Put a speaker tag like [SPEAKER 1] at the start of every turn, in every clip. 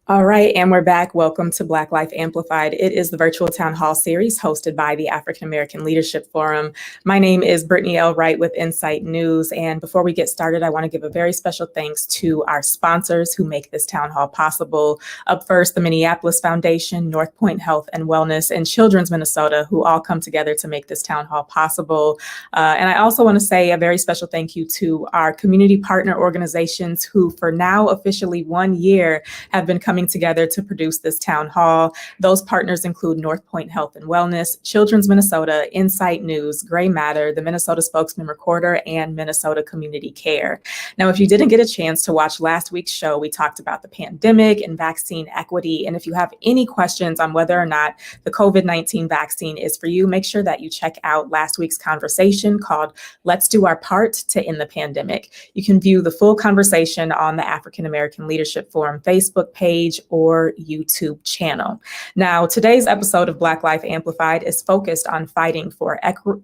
[SPEAKER 1] All right, and we're back. Welcome to Black Life Amplified. It is the virtual town hall series hosted by the African American Leadership Forum. My name is Brittany L. Wright with Insight News. And before we get started, I want to give a very special thanks to our sponsors who make this town hall possible. Up first, the Minneapolis Foundation, North Point Health and Wellness, and Children's Minnesota, who all come together to make this town hall possible. And I also want to say a very special thank you to our community partner organizations who, for now officially 1 year, have been coming together to produce this town hall. Those partners include North Point Health and Wellness, Children's Minnesota, Insight News, Gray Matter, the Minnesota Spokesman Recorder, and Minnesota Community Care. Now, if you didn't get a chance to watch last week's show, we talked about the pandemic and vaccine equity. And if you have any questions on whether or not the COVID-19 vaccine is for you, make sure that you check out last week's conversation called Let's Do Our Part to End the Pandemic. You can view the full conversation on the African American Leadership Forum Facebook page or YouTube channel. Now, today's episode of Black Life Amplified is focused on fighting for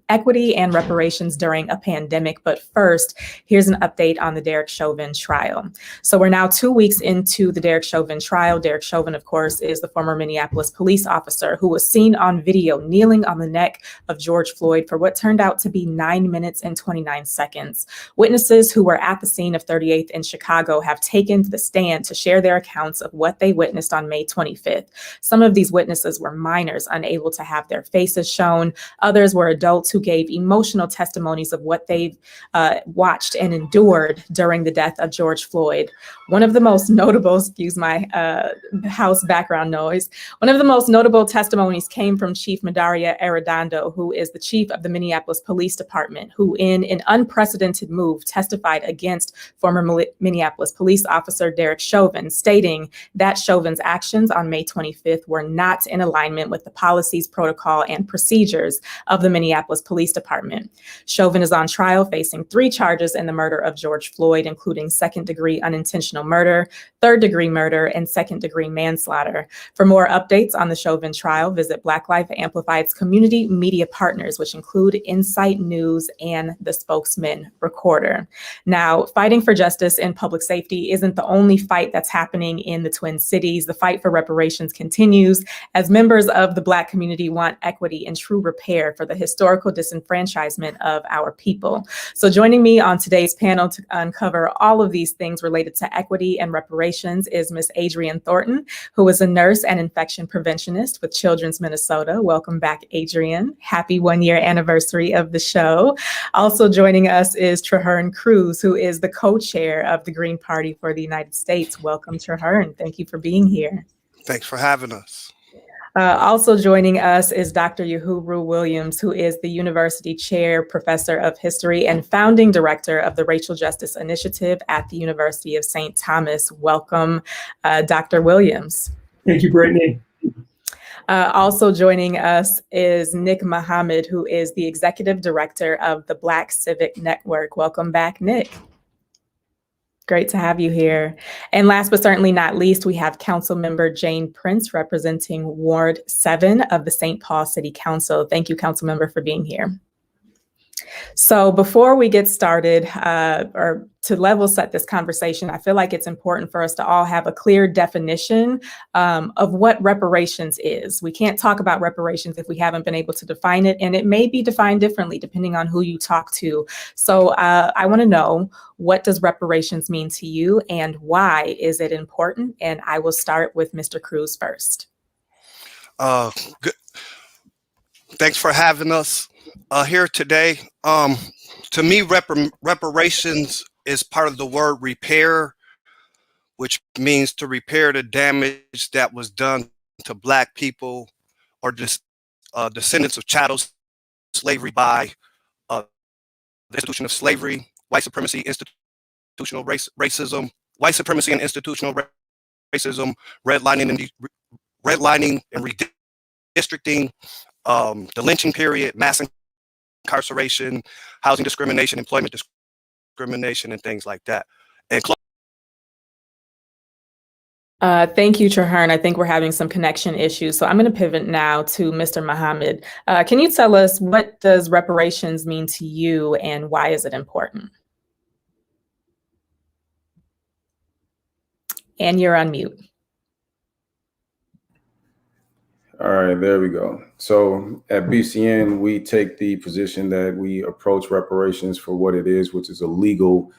[SPEAKER 1] equity and reparations during a pandemic. But first, here's an update on the Derek Chauvin trial. So we're now 2 weeks into the Derek Chauvin trial. Derek Chauvin, of course, is the former Minneapolis police officer who was seen on video kneeling on the neck of George Floyd for what turned out to be 9 minutes and 29 seconds. Witnesses who were at the scene of 38th in Chicago have taken the stand to share their accounts of what they witnessed on May 25th. Some of these witnesses were minors unable to have their faces shown. Others were adults who gave emotional testimonies of what they've watched and endured during the death of George Floyd. One of the most notable, excuse my house background noise, one of the most notable testimonies came from Chief Madaria Arredondo, who is the chief of the Minneapolis Police Department, who in an unprecedented move testified against former Minneapolis police officer Derek Chauvin, stating that Chauvin's actions on May 25th were not in alignment with the policies, protocol, and procedures of the Minneapolis Police Department. Chauvin is on trial facing 3 charges in the murder of George Floyd, including second-degree unintentional murder, third-degree murder, and second-degree manslaughter. For more updates on the Chauvin trial, visit Black Life Amplified's community media partners, which include Insight News and the Spokesman Recorder. Now, fighting for justice and public safety isn't the only fight that's happening in the Twin Cities. The fight for reparations continues as members of the Black community want equity and true repair for the historical disenfranchisement of our people. So joining me on today's panel to uncover all of these things related to equity and reparations is Ms. Adrienne Thornton, who is a nurse and infection preventionist with Children's Minnesota. Welcome back, Adrienne. Happy 1-year anniversary of the show. Also joining us is Traherne Cruz, who is the co-chair of the Green Party for the United States. Welcome, Traherne. Thank you for being here.
[SPEAKER 2] Thanks for having us.
[SPEAKER 1] Also joining us is Dr. Uhuru Williams, who is the University Chair, Professor of History, and Founding Director of the Racial Justice Initiative at the University of St. Thomas. Welcome, Dr. Williams.
[SPEAKER 3] Thank you, Brittany.
[SPEAKER 1] Also joining us is Nick Muhammad, who is the Executive Director of the Black Civic Network. Welcome back, Nick. Great to have you here. And last but certainly not least, we have Council Member Jane Prince representing Ward 7 of the St. Paul City Council. Thank you, Council Member, for being here. So before we get started, or to level set this conversation, I feel like it's important for us to all have a clear definition of what reparations is. We can't talk about reparations if we haven't been able to define it, and it may be defined differently depending on who you talk to. So I want to know, what does reparations mean to you and why is it important? And I will start with Mr. Cruz first.
[SPEAKER 2] Good. Thanks for having us here today. To me, reparations is part of the word repair, which means to repair the damage that was done to Black people or descendants of chattel slavery by the institution of slavery, white supremacy, institutional racism, white supremacy and institutional racism, redlining and redistricting, the lynching period, mass incarceration, housing discrimination, employment discrimination, and things like that. And
[SPEAKER 1] thank you, Traherne. I think we're having some connection issues, so I'm going to pivot now to Mr. Muhammad. Can you tell us, what does reparations mean to you and why is it important? And you're on mute.
[SPEAKER 3] All right, there we go. So at BCN, we take the position that we approach reparations for what it is, which is a legal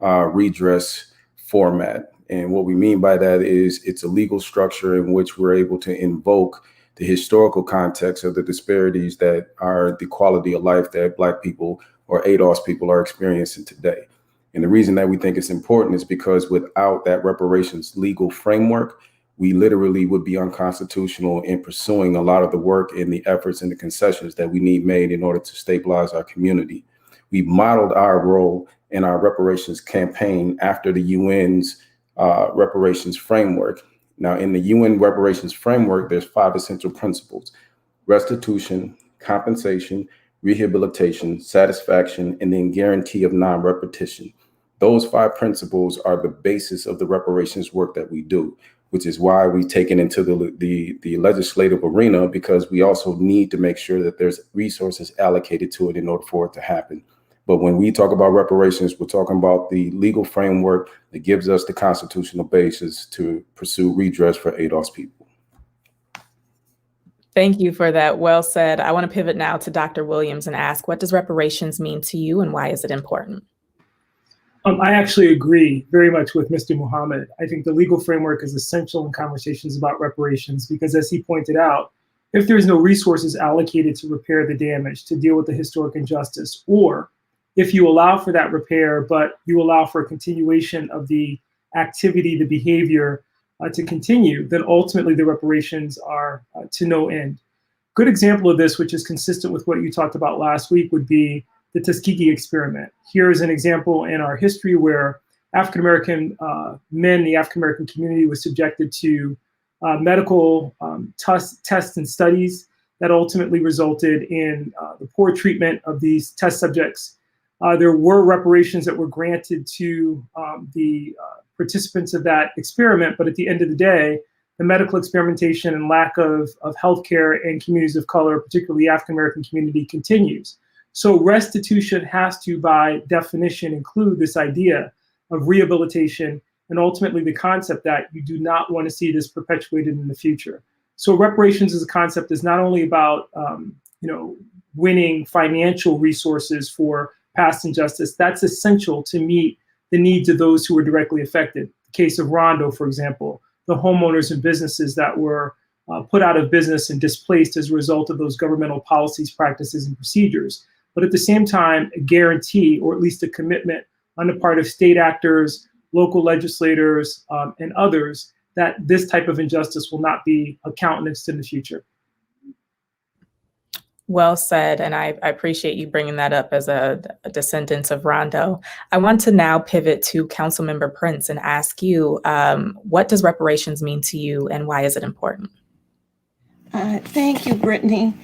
[SPEAKER 3] redress format. And what we mean by that is it's a legal structure in which we're able to invoke the historical context of the disparities that are the quality of life that Black people or ADOS people are experiencing today. And the reason that we think it's important is because without that reparations legal framework, we literally would be unconstitutional in pursuing a lot of the work and the efforts and the concessions that we need made in order to stabilize our community. We modeled our role in our reparations campaign after the UN's reparations framework. Now, in the UN reparations framework, there's 5 essential principles: restitution, compensation, rehabilitation, satisfaction, and then guarantee of non-repetition. Those 5 principles are the basis of the reparations work that we do, which is why we take it into the legislative arena, because we also need to make sure that there's resources allocated to it in order for it to happen. But when we talk about reparations, we're talking about the legal framework that gives us the constitutional basis to pursue redress for ADOS people.
[SPEAKER 1] Thank you for that. Well said. I want to pivot now to Dr. Williams and ask, what does reparations mean to you and why is it important?
[SPEAKER 4] I actually agree very much with Mr. Muhammad. I think the legal framework is essential in conversations about reparations because, as he pointed out, if there's no resources allocated to repair the damage, to deal with the historic injustice, or if you allow for that repair, but you allow for a continuation of the activity, the behavior to continue, then ultimately the reparations are to no end. Good example of this, which is consistent with what you talked about last week, would be the Tuskegee Experiment. Here is an example in our history where African-American men, the African-American community, was subjected to medical tests and studies that ultimately resulted in the poor treatment of these test subjects. There were reparations that were granted to the participants of that experiment, but at the end of the day, the medical experimentation and lack of healthcare in communities of color, particularly the African-American community, continues. So restitution has to, by definition, include this idea of rehabilitation and ultimately the concept that you do not want to see this perpetuated in the future. So reparations as a concept is not only about winning financial resources for past injustice. That's essential to meet the needs of those who were directly affected. The case of Rondo, for example, the homeowners and businesses that were put out of business and displaced as a result of those governmental policies, practices, and procedures. But at the same time, a guarantee, or at least a commitment on the part of state actors, local legislators, and others, that this type of injustice will not be countenanced in the future.
[SPEAKER 1] Well said, and I appreciate you bringing that up as a descendant of Rondo. I want to now pivot to Councilmember Prince and ask you, what does reparations mean to you and why is it important?
[SPEAKER 5] Thank you, Brittany.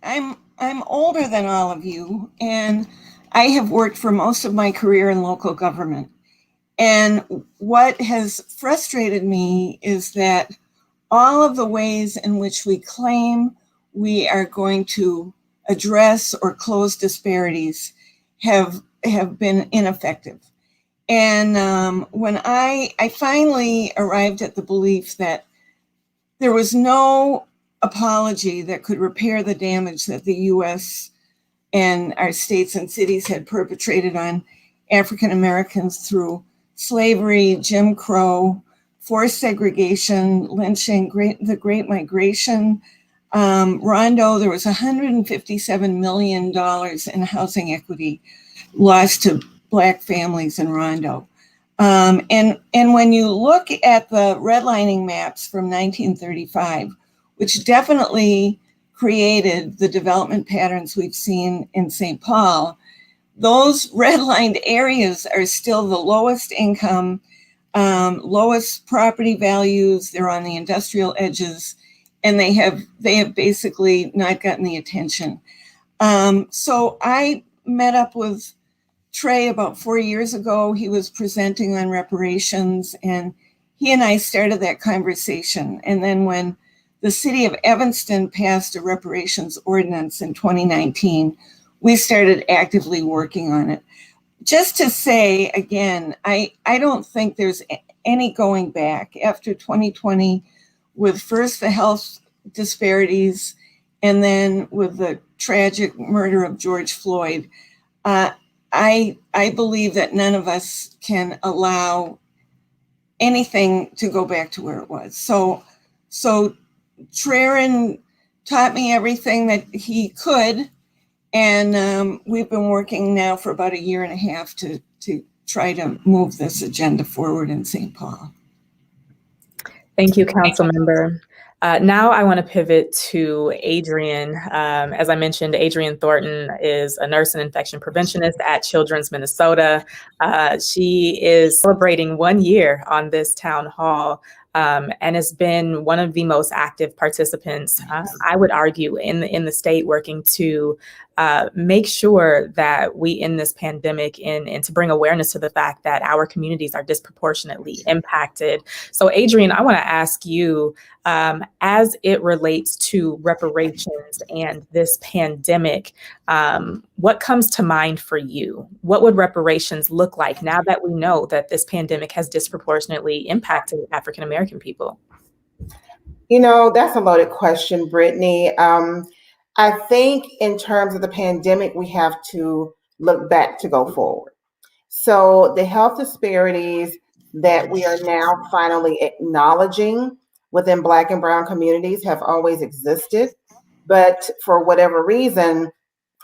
[SPEAKER 5] I'm older than all of you, and I have worked for most of my career in local government. And what has frustrated me is that all of the ways in which we claim we are going to address or close disparities have been ineffective. And when I finally arrived at the belief that there was no apology that could repair the damage that the US and our states and cities had perpetrated on African Americans through slavery, Jim Crow, forced segregation, lynching, the Great Migration. Rondo, there was $157 million in housing equity lost to Black families in Rondo. And when you look at the redlining maps from 1935, which definitely created the development patterns we've seen in St. Paul, those redlined areas are still the lowest income, lowest property values. They're on the industrial edges, and they have basically not gotten the attention. So I met up with Trey about 4 years ago. He was presenting on reparations, and he and I started that conversation. And then when the city of Evanston passed a reparations ordinance in 2019, we started actively working on it. Just to say again, I don't think there's any going back. After 2020, with first the health disparities and then with the tragic murder of George Floyd, I believe that none of us can allow anything to go back to where it was. So Traren taught me everything that he could, and we've been working now for about 1.5 years to try to move this agenda forward in St. Paul.
[SPEAKER 1] Thank you, Council Member. Now I want to pivot to Adrienne. As I mentioned, Adrienne Thornton is a nurse and infection preventionist at Children's Minnesota. She is celebrating 1 year on this town hall and has been one of the most active participants, I would argue, in the state, working to make sure that we end this pandemic and to bring awareness to the fact that our communities are disproportionately impacted. So Adrienne, I want to ask you, as it relates to reparations and this pandemic, what comes to mind for you? What would reparations look like now that we know that this pandemic has disproportionately impacted African American people?
[SPEAKER 6] You know, that's a loaded question, Brittany. I think in terms of the pandemic, we have to look back to go forward. So the health disparities that we are now finally acknowledging within Black and Brown communities have always existed, but for whatever reason,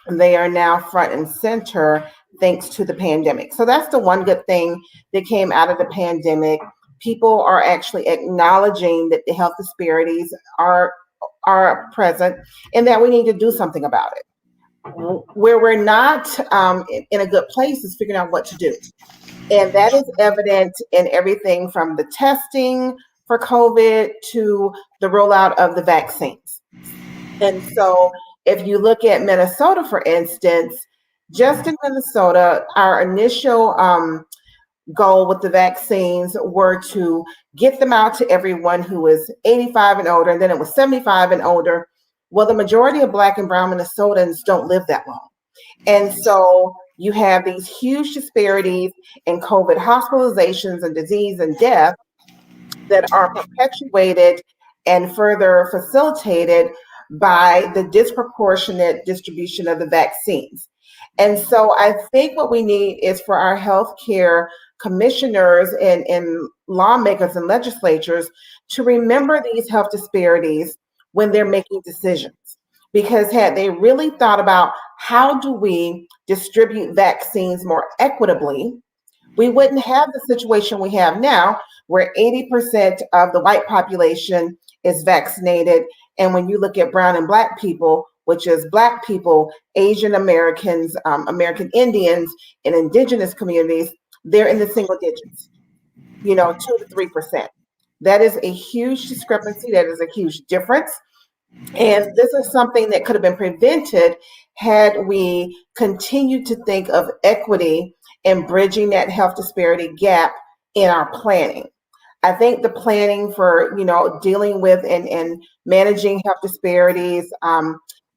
[SPEAKER 6] they are now front and center thanks to the pandemic. So that's the one good thing that came out of the pandemic. People are actually acknowledging that the health disparities are present and that we need to do something about it. Where we're not in a good place is figuring out what to do. And that is evident in everything from the testing for COVID to the rollout of the vaccines. And so if you look at Minnesota, for instance, just in Minnesota, our initial goal with the vaccines were to get them out to everyone who is 85 and older, and then it was 75 and older. Well, the majority of Black and Brown Minnesotans don't live that long. And so you have these huge disparities in COVID hospitalizations and disease and death that are perpetuated and further facilitated by the disproportionate distribution of the vaccines. And so I think what we need is for our healthcare commissioners and lawmakers and legislatures to remember these health disparities when they're making decisions. Because had they really thought about how do we distribute vaccines more equitably, we wouldn't have the situation we have now where 80% of the white population is vaccinated. And when you look at Brown and Black people, which is Black people, Asian Americans, American Indians, and indigenous communities, they're in the single digits, 2 to 3%. That is a huge discrepancy. That is a huge difference. And this is something that could have been prevented had we continued to think of equity and bridging that health disparity gap in our planning. I think the planning for, dealing with and managing health disparities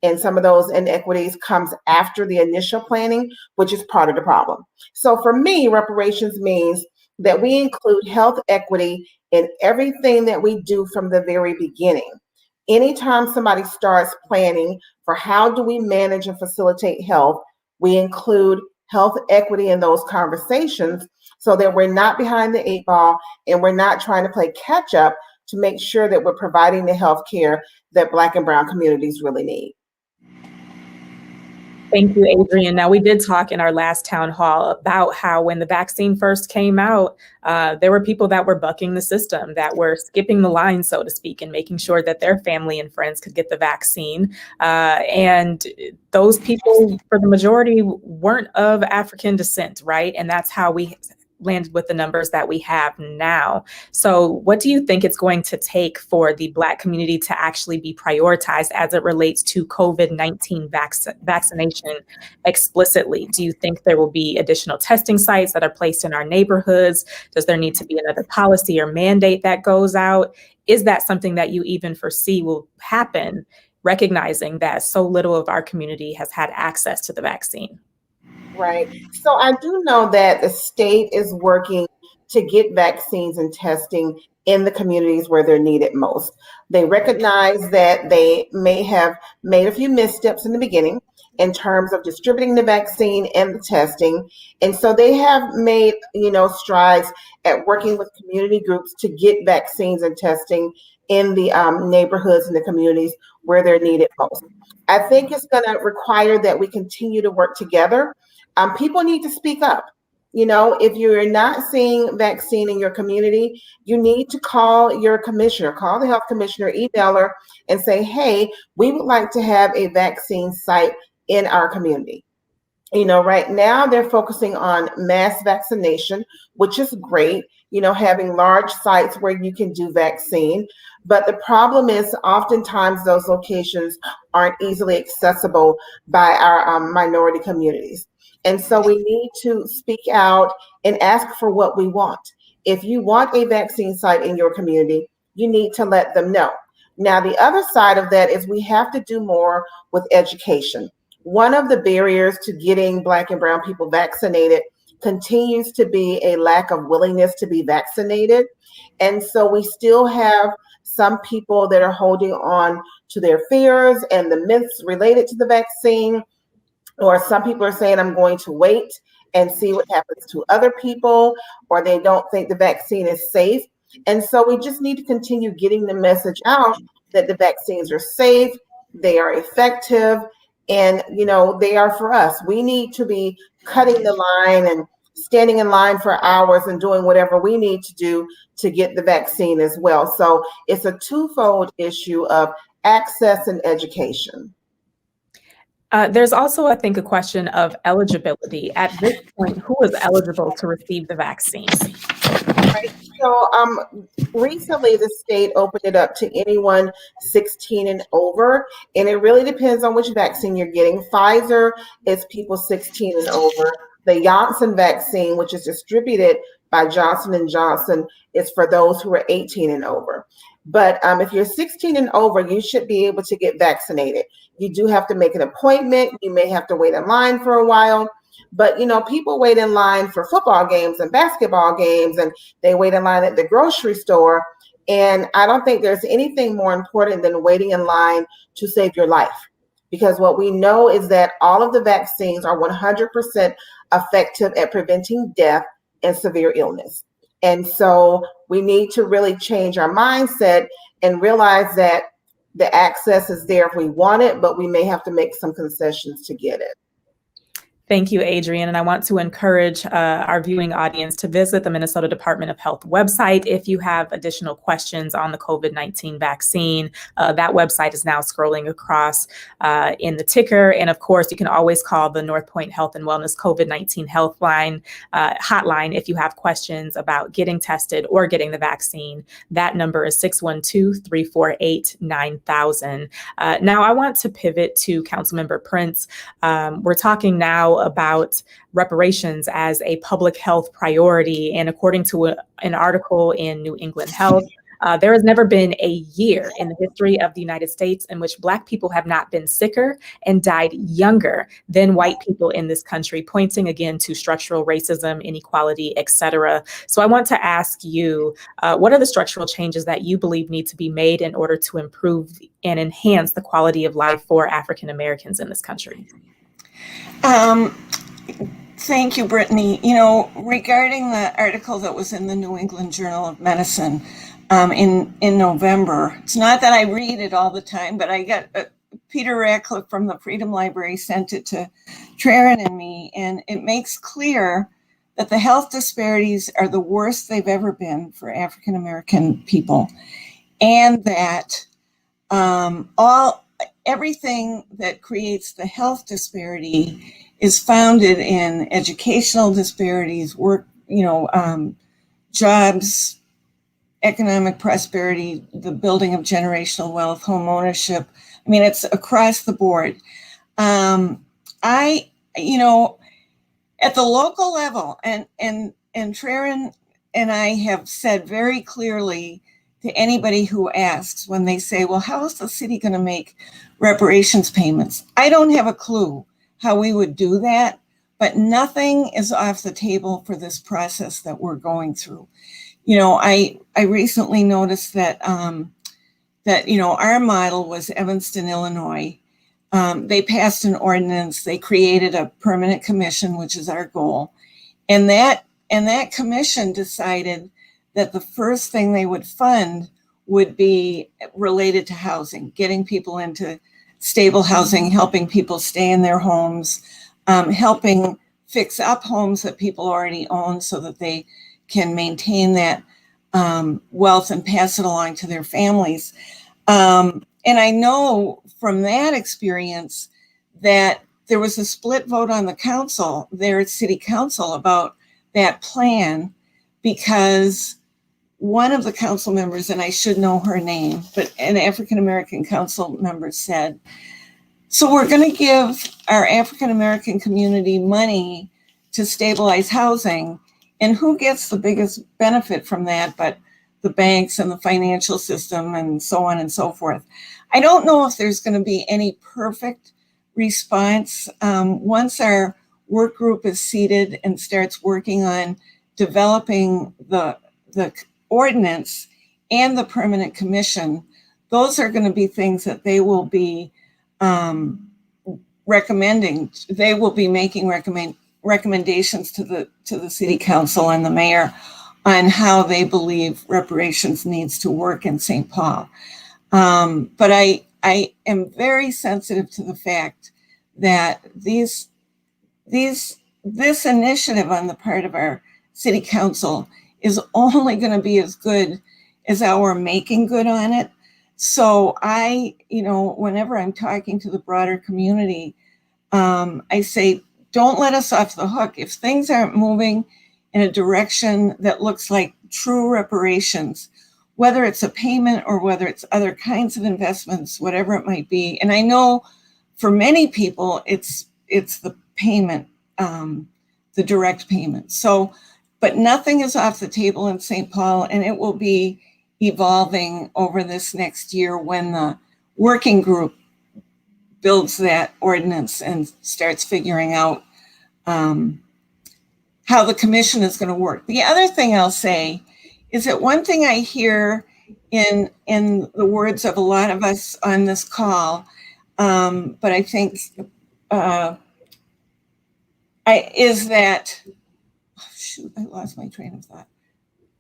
[SPEAKER 6] and some of those inequities comes after the initial planning, which is part of the problem. So for me, reparations means that we include health equity in everything that we do from the very beginning. Anytime somebody starts planning for how do we manage and facilitate health, we include health equity in those conversations so that we're not behind the 8 ball and we're not trying to play catch up to make sure that we're providing the health care that Black and Brown communities really need.
[SPEAKER 1] Thank you, Adrienne. Now, we did talk in our last town hall about how when the vaccine first came out, there were people that were bucking the system, that were skipping the line, so to speak, and making sure that their family and friends could get the vaccine. And those people, for the majority, weren't of African descent, right? And that's how we landed with the numbers that we have now. So what do you think it's going to take for the Black community to actually be prioritized as it relates to COVID-19 vaccination explicitly? Do you think there will be additional testing sites that are placed in our neighborhoods? Does there need to be another policy or mandate that goes out? Is that something that you even foresee will happen, recognizing that so little of our community has had access to the vaccine?
[SPEAKER 6] Right. So I do know that the state is working to get vaccines and testing in the communities where they're needed most. They recognize that they may have made a few missteps in the beginning in terms of distributing the vaccine and the testing. And so they have made, strides at working with community groups to get vaccines and testing in the neighborhoods and the communities where they're needed most. I think it's going to require that we continue to work together. People need to speak up. If you're not seeing vaccine in your community, you need to call your commissioner, call the health commissioner, email her and say, hey, we would like to have a vaccine site in our community. Right now they're focusing on mass vaccination, which is great, having large sites where you can do vaccine. But the problem is oftentimes those locations aren't easily accessible by our minority communities. And so we need to speak out and ask for what we want. If you want a vaccine site in your community, you need to let them know. Now, the other side of that is we have to do more with education. One of the barriers to getting Black and brown people vaccinated continues to be a lack of willingness to be vaccinated. And so we still have some people that are holding on to their fears and the myths related to the vaccine. Or some people are saying, I'm going to wait and see what happens to other people, or they don't think the vaccine is safe. And so we just need to continue getting the message out that the vaccines are safe, they are effective, and they are for us. We need to be cutting the line and standing in line for hours and doing whatever we need to do to get the vaccine as well. So it's a twofold issue of access and education.
[SPEAKER 1] There's also, I think, a question of eligibility. At this point, who is eligible to receive the vaccine?
[SPEAKER 6] Right. So recently the state opened it up to anyone 16 and over, and it really depends on which vaccine you're getting. Pfizer is people 16 and over. The Janssen vaccine, which is distributed by Johnson & Johnson, is for those who are 18 and over. But if you're 16 and over, you should be able to get vaccinated. You do have to make an appointment. You may have to wait in line for a while. But, people wait in line for football games and basketball games, and they wait in line at the grocery store. And I don't think there's anything more important than waiting in line to save your life. Because what we know is that all of the vaccines are 100% effective at preventing death and severe illness. And so we need to really change our mindset and realize that the access is there if we want it, but we may have to make some concessions to get it.
[SPEAKER 1] Thank you, Adrienne. And I want to encourage our viewing audience to visit the Minnesota Department of Health website if you have additional questions on the COVID-19 vaccine. That website is now scrolling across in the ticker. And of course, you can always call the North Point Health and Wellness COVID-19 Healthline hotline if you have questions about getting tested or getting the vaccine. That number is 612-348-9000. Now, I want to pivot to Councilmember Prince. We're talking now about reparations as a public health priority. And according to an article in New England Health, there has never been a year in the history of the United States in which Black people have not been sicker and died younger than white people in this country, pointing again to structural racism, inequality, etc. So I want to ask you, what are the structural changes that you believe need to be made in order to improve and enhance the quality of life for African Americans in this country?
[SPEAKER 5] Thank you, Brittany. Regarding the article that was in the New England Journal of Medicine in November, it's not that I read it all the time, but I got Peter Ratcliffe from the Freedom Library sent it to Traren and me, and it makes clear that the health disparities are the worst they've ever been for African American people, and that everything that creates the health disparity is founded in educational disparities, work, jobs, economic prosperity, the building of generational wealth, home ownership. I mean, it's across the board. At the local level, and Traren and I have said very clearly to anybody who asks when they say, well, how is the city going to make reparations payments? I don't have a clue how we would do that, but nothing is off the table for this process that we're going through. You know, I recently noticed that our model was Evanston, Illinois. They passed an ordinance. They created a permanent commission, which is our goal, and that commission decided that the first thing they would fund would be related to housing, getting people into stable housing, helping people stay in their homes, helping fix up homes that people already own so that they can maintain that wealth and pass it along to their families. And I know from that experience that there was a split vote on the council, their city council, about that plan, because one of the council members, and I should know her name, but an African-American council member said, so we're going to give our African-American community money to stabilize housing, and who gets the biggest benefit from that but the banks and the financial system and so on and so forth. I don't know if there's going to be any perfect response. Once our work group is seated and starts working on developing the ordinance and the permanent commission, those are going to be things that they will be recommending. They will be making recommendations to the city council and the mayor on how they believe reparations needs to work in St. Paul. But I am very sensitive to the fact that this initiative on the part of our city council is only going to be as good as our making good on it. So whenever I'm talking to the broader community, I say, don't let us off the hook. If things aren't moving in a direction that looks like true reparations, whether it's a payment or whether it's other kinds of investments, whatever it might be. And I know for many people, it's the payment, the direct payment. So, but nothing is off the table in St. Paul, and it will be evolving over this next year when the working group builds that ordinance and starts figuring out how the commission is going to work. The other thing I'll say is that one thing I hear in the words of a lot of us on this call, but I think is that, shoot, I lost my train of thought.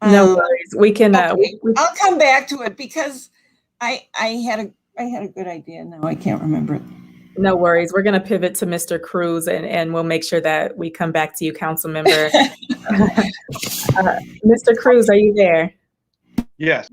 [SPEAKER 1] No worries. We can.
[SPEAKER 5] Okay. I'll come back to it because I had a good idea. Now I can't remember it.
[SPEAKER 1] No worries. We're going to pivot to Mr. Cruz, and we'll make sure that we come back to you, council member. Mr. Cruz, are you there?
[SPEAKER 7] Yes.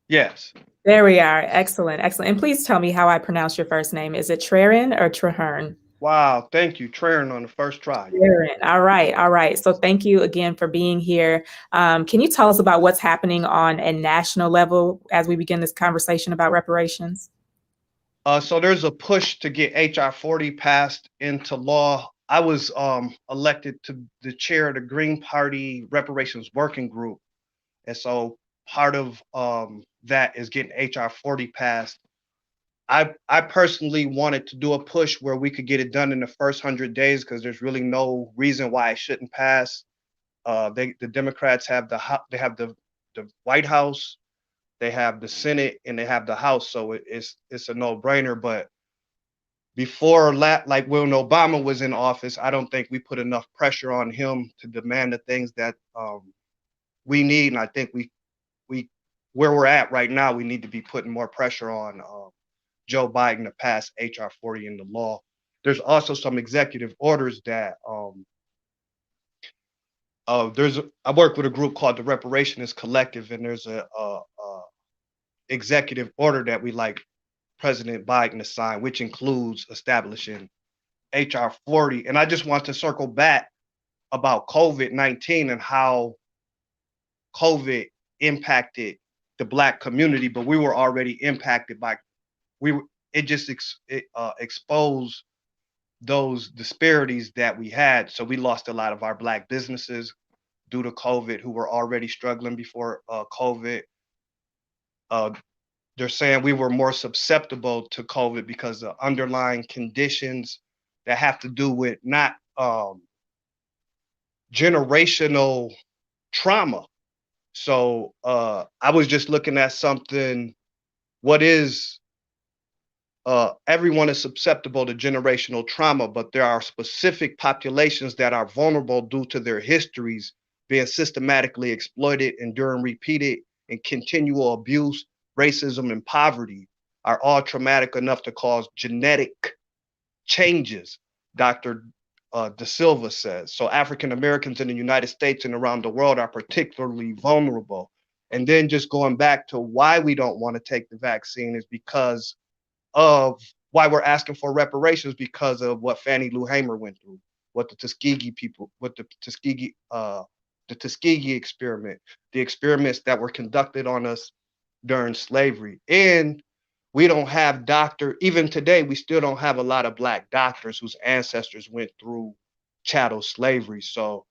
[SPEAKER 7] Yes.
[SPEAKER 1] There we are. Excellent. Excellent. And please tell me how I pronounce your first name. Is it Trehren or Treherne?
[SPEAKER 7] Wow. Thank you. Treherne on the first try.
[SPEAKER 1] Trehren. All right. All right. So thank you again for being here. Can you tell us about what's happening on a national level as we begin this conversation about reparations?
[SPEAKER 7] So there's a push to get HR 40 passed into law. I was elected to the chair of the Green Party Reparations Working Group. And so part of that is getting HR 40 passed. I personally wanted to do a push where we could get it done in the first 100 days because there's really no reason why it shouldn't pass. The Democrats have the White House, they have the Senate, and they have the House, so it's a no-brainer. But before like when Obama was in office, I don't think we put enough pressure on him to demand the things that we need, and I think we where we're at right now, we need to be putting more pressure on Joe Biden to pass HR 40 into law. There's also some executive orders that I work with a group called the Reparations Collective, and there's a executive order that we like President Biden to sign, which includes establishing HR 40. And I just want to circle back about COVID-19 and how COVID impacted the Black community, but we were already impacted by it exposed those disparities that we had. So we lost a lot of our Black businesses due to COVID who were already struggling before COVID. They're saying we were more susceptible to COVID because the underlying conditions that have to do with not generational trauma. So I was just looking at something. What is everyone is susceptible to generational trauma, but there are specific populations that are vulnerable due to their histories being systematically exploited, enduring repeated and continual abuse, racism, and poverty are all traumatic enough to cause genetic changes, Dr. De Silva says. So African Americans in the United States and around the world are particularly vulnerable. And then just going back to why we don't want to take the vaccine is because of why we're asking for reparations, because of what Fannie Lou Hamer went through, what the Tuskegee people, what the Tuskegee Experiment, the experiments that were conducted on us during slavery. And we don't have even today, we still don't have a lot of Black doctors whose ancestors went through chattel slavery. So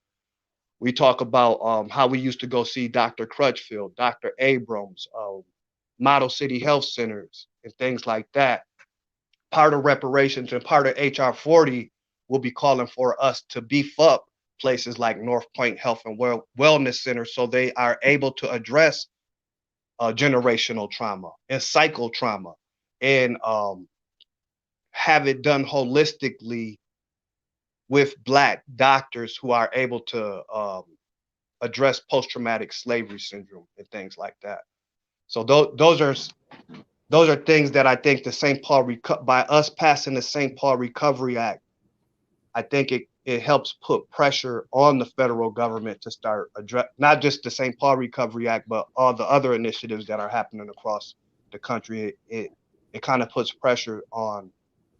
[SPEAKER 7] we talk about how we used to go see Dr. Crutchfield, Dr. Abrams, model city health centers, and things like that. Part of reparations and part of HR 40 will be calling for us to beef up places like North Point Health and Wellness Center so they are able to address generational trauma and cycle trauma and have it done holistically with Black doctors who are able to address post-traumatic slavery syndrome and things like that. So those are things that I think the St. Paul by us passing the St. Paul Recovery Act, I think it helps put pressure on the federal government to start address not just the St. Paul Recovery Act, but all the other initiatives that are happening across the country. It kind of puts pressure on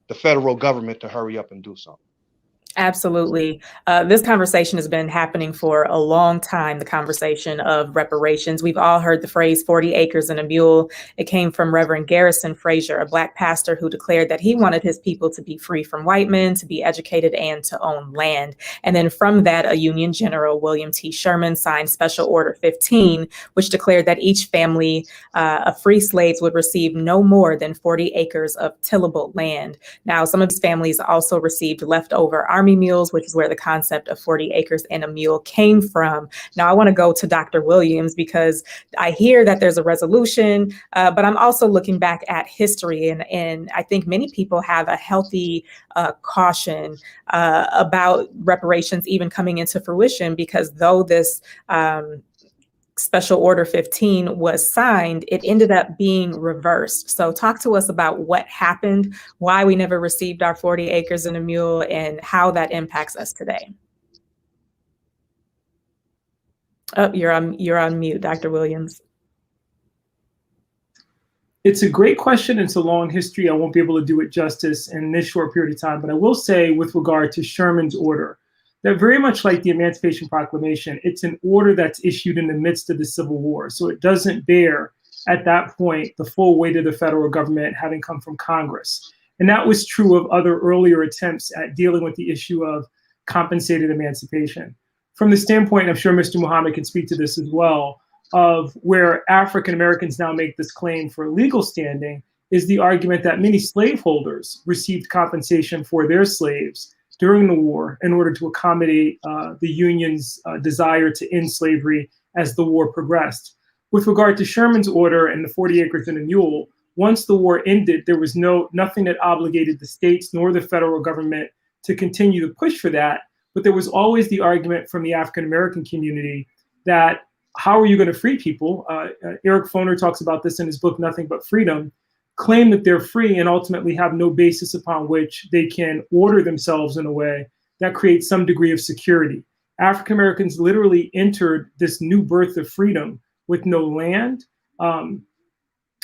[SPEAKER 7] the federal government to hurry up and do something.
[SPEAKER 1] Absolutely. This conversation has been happening for a long time, the conversation of reparations. We've all heard the phrase 40 acres and a mule. It came from Reverend Garrison Frazier, a Black pastor who declared that he wanted his people to be free from white men, to be educated, and to own land. And then from that, a Union General, William T. Sherman, signed Special Order 15, which declared that each family of free slaves would receive no more than 40 acres of tillable land. Now, some of these families also received leftover army mules, which is where the concept of 40 acres and a mule came from. Now, I want to go to Dr. Williams because I hear that there's a resolution, but I'm also looking back at history, and I think many people have a healthy caution about reparations even coming into fruition, because though this Special Order 15 was signed, it ended up being reversed. So talk to us about what happened, why we never received our 40 acres and a mule, and how that impacts us today. Oh, you're on mute, Dr. Williams.
[SPEAKER 4] It's a great question. It's a long history. I won't be able to do it justice in this short period of time, but I will say with regard to Sherman's order, that very much like the Emancipation Proclamation, it's an order that's issued in the midst of the Civil War. So it doesn't bear, at that point, the full weight of the federal government having come from Congress. And that was true of other earlier attempts at dealing with the issue of compensated emancipation. From the standpoint, I'm sure Mr. Muhammad can speak to this as well, of where African Americans now make this claim for legal standing, is the argument that many slaveholders received compensation for their slaves during the war in order to accommodate the Union's desire to end slavery as the war progressed. With regard to Sherman's order and the 40 acres and a mule, once the war ended, there was nothing that obligated the states nor the federal government to continue to push for that. But there was always the argument from the African American community that how are you going to free people? Eric Foner talks about this in his book, Nothing But Freedom, claim that they're free and ultimately have no basis upon which they can order themselves in a way that creates some degree of security. African Americans literally entered this new birth of freedom with no land,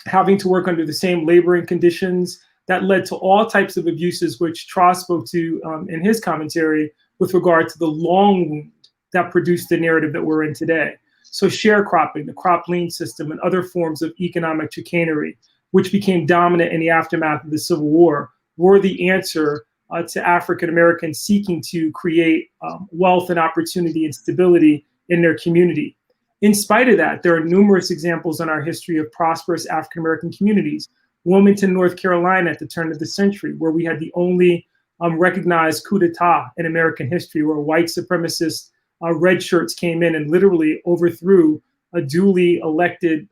[SPEAKER 4] having to work under the same laboring conditions that led to all types of abuses, which Tross spoke to in his commentary with regard to the long wound that produced the narrative that we're in today. So sharecropping, the crop lien system, and other forms of economic chicanery, which became dominant in the aftermath of the Civil War, were the answer to African Americans seeking to create wealth and opportunity and stability in their community. In spite of that, there are numerous examples in our history of prosperous African American communities. Wilmington, North Carolina at the turn of the century, where we had the only recognized coup d'etat in American history, where white supremacist red shirts came in and literally overthrew a duly elected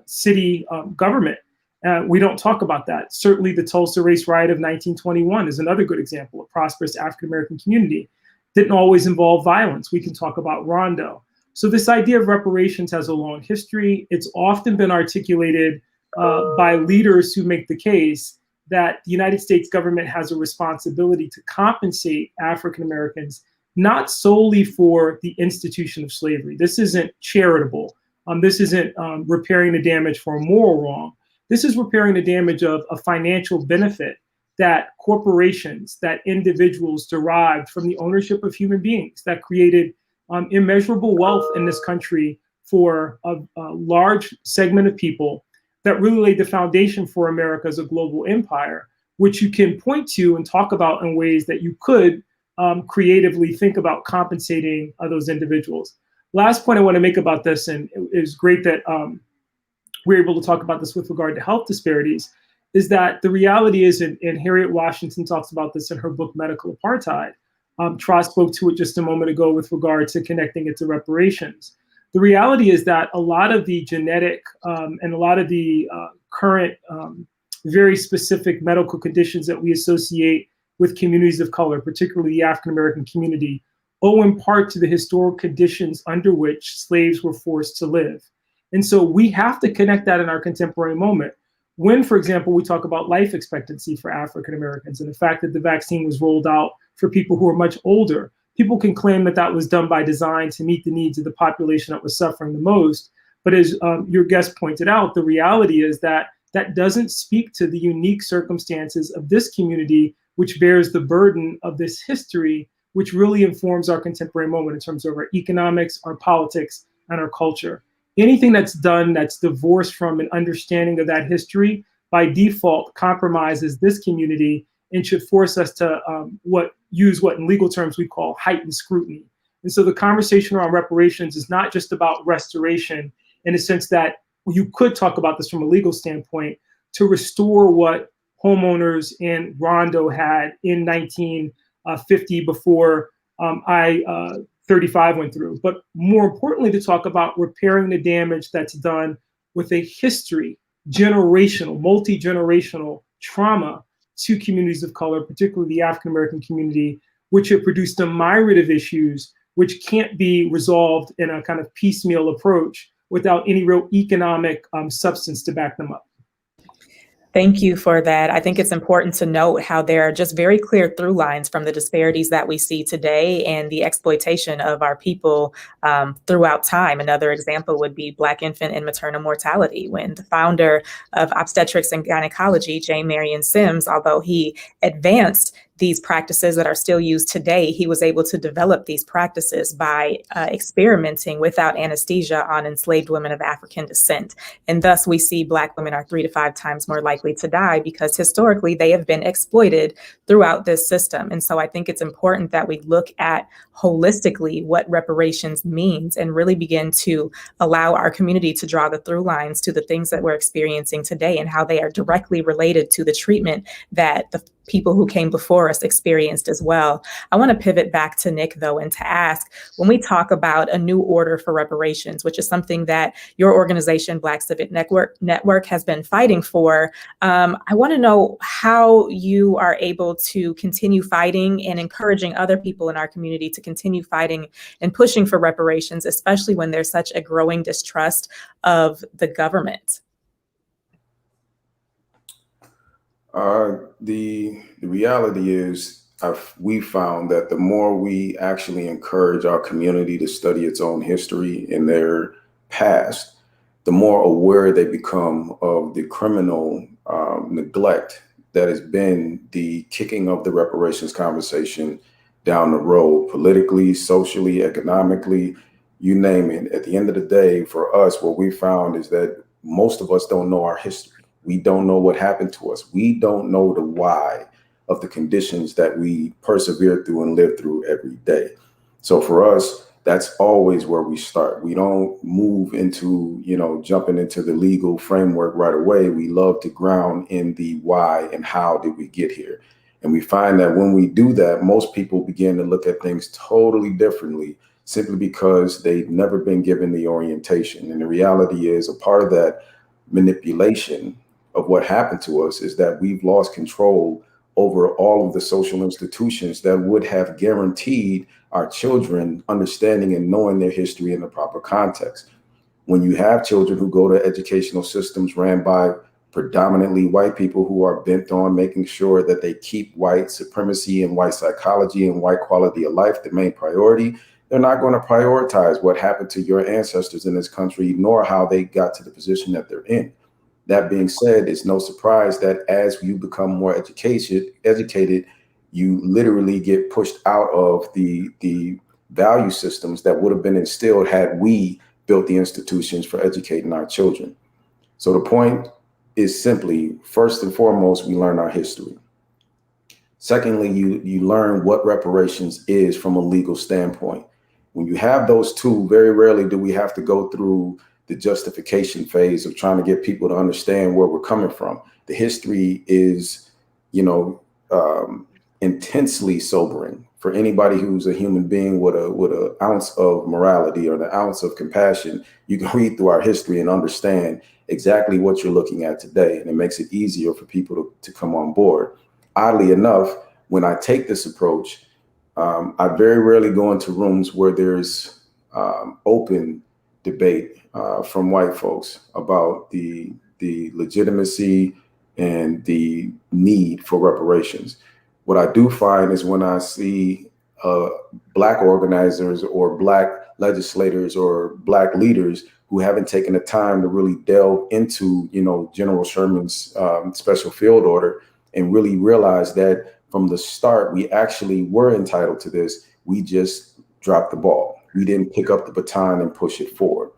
[SPEAKER 4] city government. We don't talk about that. Certainly the Tulsa race riot of 1921 is another good example. A prosperous African-American community. Didn't always involve violence. We can talk about Rondo. So this idea of reparations has a long history. It's often been articulated by leaders who make the case that the United States government has a responsibility to compensate African Americans, not solely for the institution of slavery. This isn't charitable. This isn't repairing the damage for a moral wrong. This is repairing the damage of a financial benefit that corporations, that individuals derived from the ownership of human beings that created immeasurable wealth in this country for a large segment of people that really laid the foundation for America as a global empire, which you can point to and talk about in ways that you could creatively think about compensating those individuals. Last point I want to make about this, and it is great that we're able to talk about this with regard to health disparities, is that the reality is, and Harriet Washington talks about this in her book, Medical Apartheid. Trost spoke to it just a moment ago with regard to connecting it to reparations. The reality is that a lot of the genetic and a lot of the current very specific medical conditions that we associate with communities of color, particularly the African-American community, owe in part to the historical conditions under which slaves were forced to live. And so we have to connect that in our contemporary moment. When, for example, we talk about life expectancy for African Americans and the fact that the vaccine was rolled out for people who are much older, people can claim that that was done by design to meet the needs of the population that was suffering the most. But as your guest pointed out, the reality is that that doesn't speak to the unique circumstances of this community, which bears the burden of this history, which really informs our contemporary moment in terms of our economics, our politics, and our culture. Anything that's done that's divorced from an understanding of that history by default compromises this community and should force us to use what in legal terms we call heightened scrutiny. And so the conversation around reparations is not just about restoration in a sense that you could talk about this from a legal standpoint, to restore what homeowners in Rondo had in 1950 before I-35 went through, but more importantly, to talk about repairing the damage that's done with a history, generational, multi-generational trauma to communities of color, particularly the African-American community, which have produced a myriad of issues which can't be resolved in a kind of piecemeal approach without any real economic substance to back them up.
[SPEAKER 1] Thank you for that. I think it's important to note how there are just very clear through lines from the disparities that we see today and the exploitation of our people throughout time. Another example would be Black infant and maternal mortality, when the founder of obstetrics and gynecology, J. Marion Sims, although he advanced these practices that are still used today, he was able to develop these practices by experimenting without anesthesia on enslaved women of African descent. And thus we see Black women are 3 to 5 times more likely to die because historically they have been exploited throughout this system. And so I think it's important that we look at holistically what reparations means and really begin to allow our community to draw the through lines to the things that we're experiencing today and how they are directly related to the treatment that the people who came before us experienced as well. I want to pivot back to Nick, though, and to ask, when we talk about a new order for reparations, which is something that your organization, Black Civic Network has been fighting for, I want to know how you are able to continue fighting and encouraging other people in our community to continue fighting and pushing for reparations, especially when there's such a growing distrust of the government.
[SPEAKER 3] The reality is we found that the more we actually encourage our community to study its own history and their past, the more aware they become of the criminal neglect that has been the kicking of the reparations conversation down the road, politically, socially, economically, you name it. At the end of the day, for us, what we found is that most of us don't know our history. We don't know what happened to us. We don't know the why of the conditions that we persevere through and live through every day. So for us, that's always where we start. We don't move into, jumping into the legal framework right away. We love to ground in the why and how did we get here. And we find that when we do that, most people begin to look at things totally differently, simply because they've never been given the orientation. And the reality is, a part of that manipulation of what happened to us is that we've lost control over all of the social institutions that would have guaranteed our children understanding and knowing their history in the proper context. When you have children who go to educational systems ran by predominantly white people who are bent on making sure that they keep white supremacy and white psychology and white quality of life the main priority, they're not going to prioritize what happened to your ancestors in this country, nor how they got to the position that they're in. That being said, it's no surprise that as you become more educated, you literally get pushed out of the value systems that would have been instilled had we built the institutions for educating our children. So the point is simply, first and foremost, we learn our history. Secondly, you learn what reparations is from a legal standpoint. When you have those two, very rarely do we have to go through the justification phase of trying to get people to understand where we're coming from. The history is, intensely sobering for anybody who's a human being with an ounce of morality or an ounce of compassion. You can read through our history and understand exactly what you're looking at today, and it makes it easier for people to come on board. Oddly enough, when I take this approach, I very rarely go into rooms where there's open debate from white folks about the legitimacy and the need for reparations. What I do find is when I see Black organizers or Black legislators or Black leaders who haven't taken the time to really delve into, General Sherman's special field order and really realize that from the start, we actually were entitled to this. We just dropped the ball. We didn't pick up the baton and push it forward.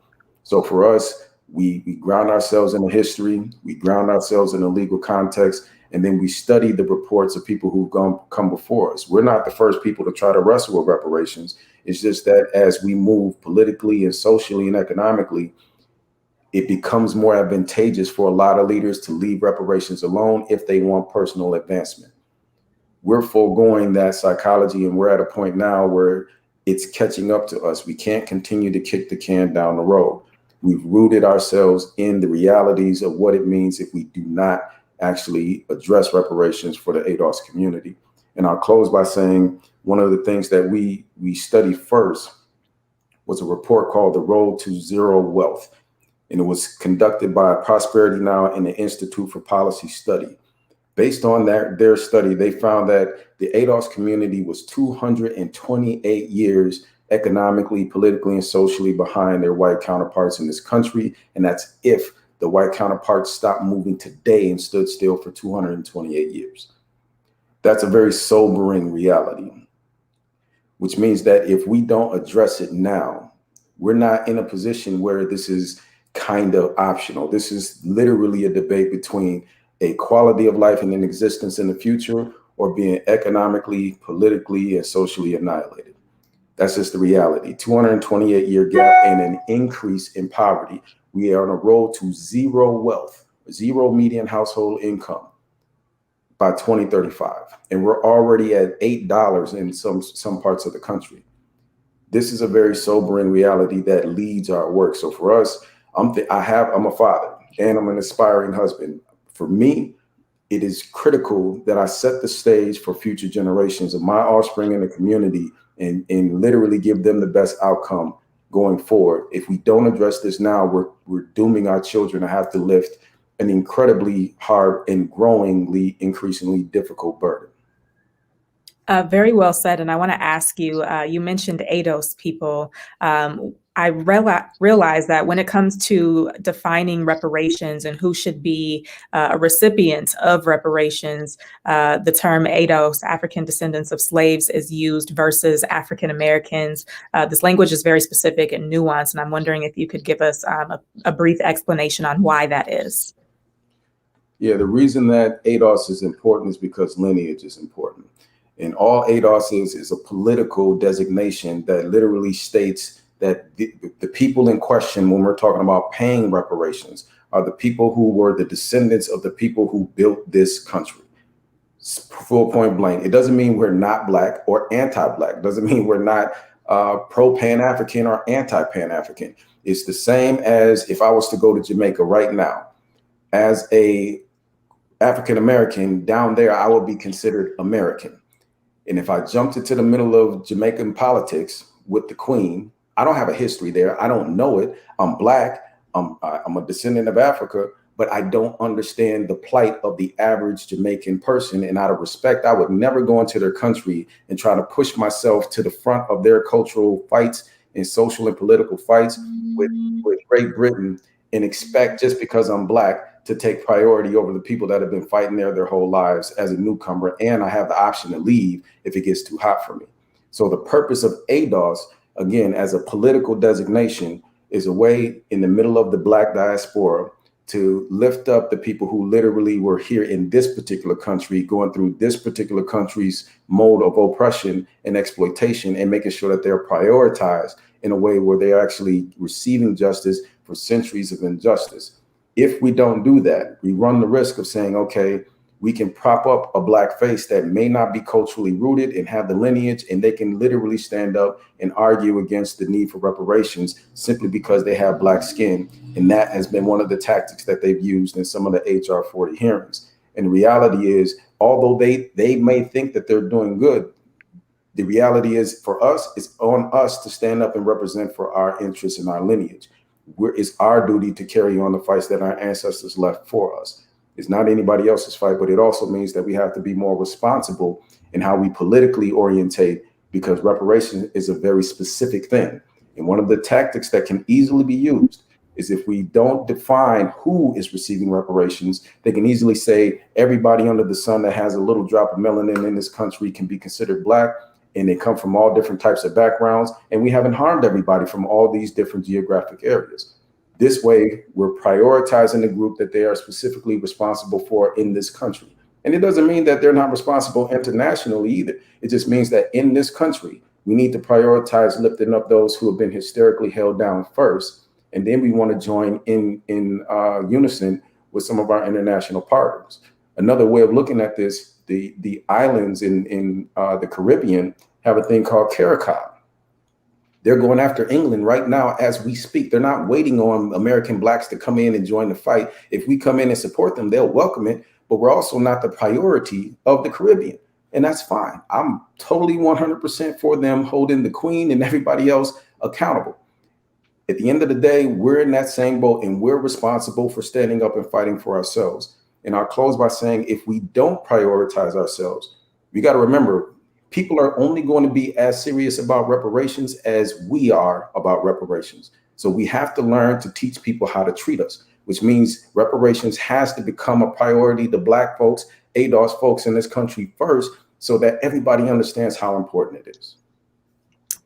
[SPEAKER 3] So for us, we ground ourselves in the history, we ground ourselves in a legal context, and then we study the reports of people who've come before us. We're not the first people to try to wrestle with reparations. It's just that as we move politically and socially and economically, it becomes more advantageous for a lot of leaders to leave reparations alone if they want personal advancement. We're foregoing that psychology, and we're at a point now where it's catching up to us. We can't continue to kick the can down the road. We've rooted ourselves in the realities of what it means if we do not actually address reparations for the ADOS community. And I'll close by saying one of the things that we studied first was a report called The Road to Zero Wealth. And it was conducted by Prosperity Now and the Institute for Policy Study. Based on their study, they found that the ADOS community was 228 years economically, politically, and socially behind their white counterparts in this country. And that's if the white counterparts stopped moving today and stood still for 228 years. That's a very sobering reality, which means that if we don't address it now, we're not in a position where this is kind of optional. This is literally a debate between a quality of life and an existence in the future or being economically, politically, and socially annihilated. That's just the reality. 228-year gap and an increase in poverty. We are on a road to zero wealth, zero median household income by 2035. And we're already at $8 in some parts of the country. This is a very sobering reality that leads our work. So for us, I'm a father and I'm an aspiring husband. For me, it is critical that I set the stage for future generations of my offspring in the community and literally give them the best outcome going forward. If we don't address this now, we're dooming our children to have to lift an incredibly hard and growingly, increasingly difficult burden.
[SPEAKER 1] Very well said. And I want to ask you, you mentioned ADOS people. I realize that when it comes to defining reparations and who should be a recipient of reparations, the term ADOS, African descendants of slaves, is used versus African Americans. This language is very specific and nuanced, and I'm wondering if you could give us a brief explanation on why that is.
[SPEAKER 3] Yeah, the reason that ADOS is important is because lineage is important. And all ADOS is a political designation that literally states that the people in question, when we're talking about paying reparations, are the people who were the descendants of the people who built this country. Full point blank. It doesn't mean we're not Black or anti-Black. It doesn't mean we're not pro-Pan-African or anti-Pan-African. It's the same as if I was to go to Jamaica right now. As a African American down there, I would be considered American. And if I jumped into the middle of Jamaican politics with the Queen, I don't have a history there. I don't know it. I'm Black. I'm a descendant of Africa, but I don't understand the plight of the average Jamaican person. And out of respect, I would never go into their country and try to push myself to the front of their cultural fights and social and political fights with Great Britain and expect, just because I'm Black, to take priority over the people that have been fighting there their whole lives as a newcomer. And I have the option to leave if it gets too hot for me. So the purpose of ADOS, again, as a political designation, is a way in the middle of the Black diaspora to lift up the people who literally were here in this particular country, going through this particular country's mode of oppression and exploitation, and making sure that they're prioritized in a way where they're actually receiving justice for centuries of injustice. If we don't do that, we run the risk of saying, okay, we can prop up a Black face that may not be culturally rooted and have the lineage, and they can literally stand up and argue against the need for reparations simply because they have Black skin. And that has been one of the tactics that they've used in some of the HR 40 hearings. And the reality is, although they may think that they're doing good, the reality is, for us, it's on us to stand up and represent for our interests and our lineage. It's our duty to carry on the fights that our ancestors left for us. It's not anybody else's fight, but it also means that we have to be more responsible in how we politically orientate, because reparation is a very specific thing. And one of the tactics that can easily be used is, if we don't define who is receiving reparations, they can easily say everybody under the sun that has a little drop of melanin in this country can be considered Black, and they come from all different types of backgrounds, and we haven't harmed everybody from all these different geographic areas. This way, we're prioritizing the group that they are specifically responsible for in this country. And it doesn't mean that they're not responsible internationally either. It just means that in this country, we need to prioritize lifting up those who have been hysterically held down first. And then we want to join in unison with some of our international partners. Another way of looking at this, the islands in the Caribbean have a thing called CARICOM. They're going after England right now as we speak. They're not waiting on American Blacks to come in and join the fight. If we come in and support them, they'll welcome it, but we're also not the priority of the Caribbean. And that's fine. I'm totally 100% for them holding the Queen and everybody else accountable. At the end of the day, we're in that same boat, and we're responsible for standing up and fighting for ourselves. And I'll close by saying, if we don't prioritize ourselves, we got to remember, people are only going to be as serious about reparations as we are about reparations. So we have to learn to teach people how to treat us, which means reparations has to become a priority to Black folks, ADOS folks in this country first, so that everybody understands how important it is.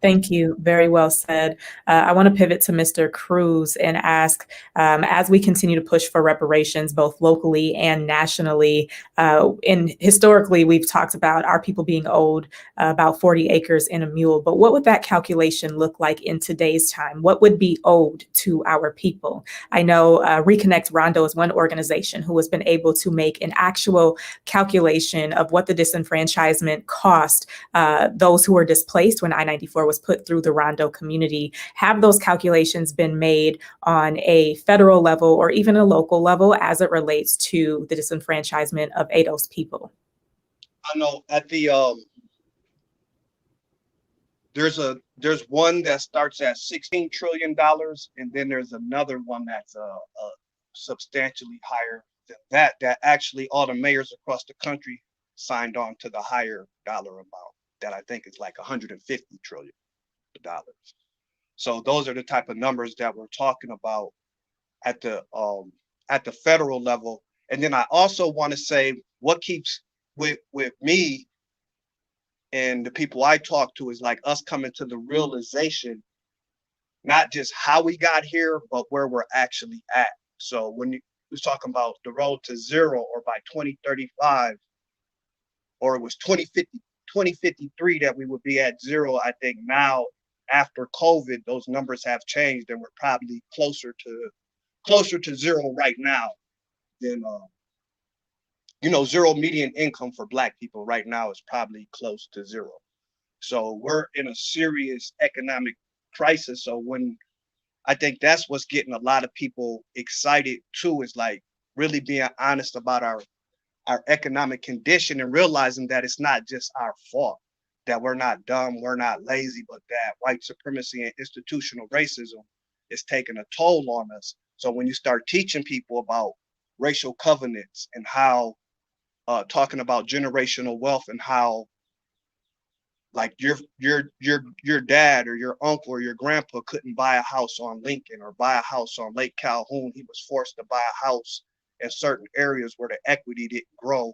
[SPEAKER 1] Thank you. Very well said. I want to pivot to Mr. Cruz and ask, as we continue to push for reparations, both locally and nationally, and historically, we've talked about our people being owed about 40 acres and a mule, but what would that calculation look like in today's time? What would be owed to our people? I know Reconnect Rondo is one organization who has been able to make an actual calculation of what the disenfranchisement cost those who were displaced when I-94 was put through the Rondo community. Have those calculations been made on a federal level or even a local level as it relates to the disenfranchisement of ADOS people?
[SPEAKER 7] I know at the there's one that starts at $16 trillion, and then there's another one that's substantially higher than that. That actually all the mayors across the country signed on to the higher dollar amount that I think is like $150 trillion. So those are the type of numbers that we're talking about at the federal level. And then I also want to say, what keeps with me and the people I talk to is like us coming to the realization, not just how we got here, but where we're actually at. So when you was talking about the road to zero, or by 2035, or it was 2053 that we would be at zero, I think now, after COVID, those numbers have changed, and we're probably closer to zero right now than zero median income for Black people right now is probably close to zero. So we're in a serious economic crisis. So when I think that's what's getting a lot of people excited too, is like really being honest about our economic condition and realizing that it's not just our fault, that we're not dumb, we're not lazy, but that white supremacy and institutional racism is taking a toll on us. So when you start teaching people about racial covenants and how talking about generational wealth and how like your dad or your uncle or your grandpa couldn't buy a house on Lincoln or buy a house on Lake Calhoun. He was forced to buy a house in certain areas where the equity didn't grow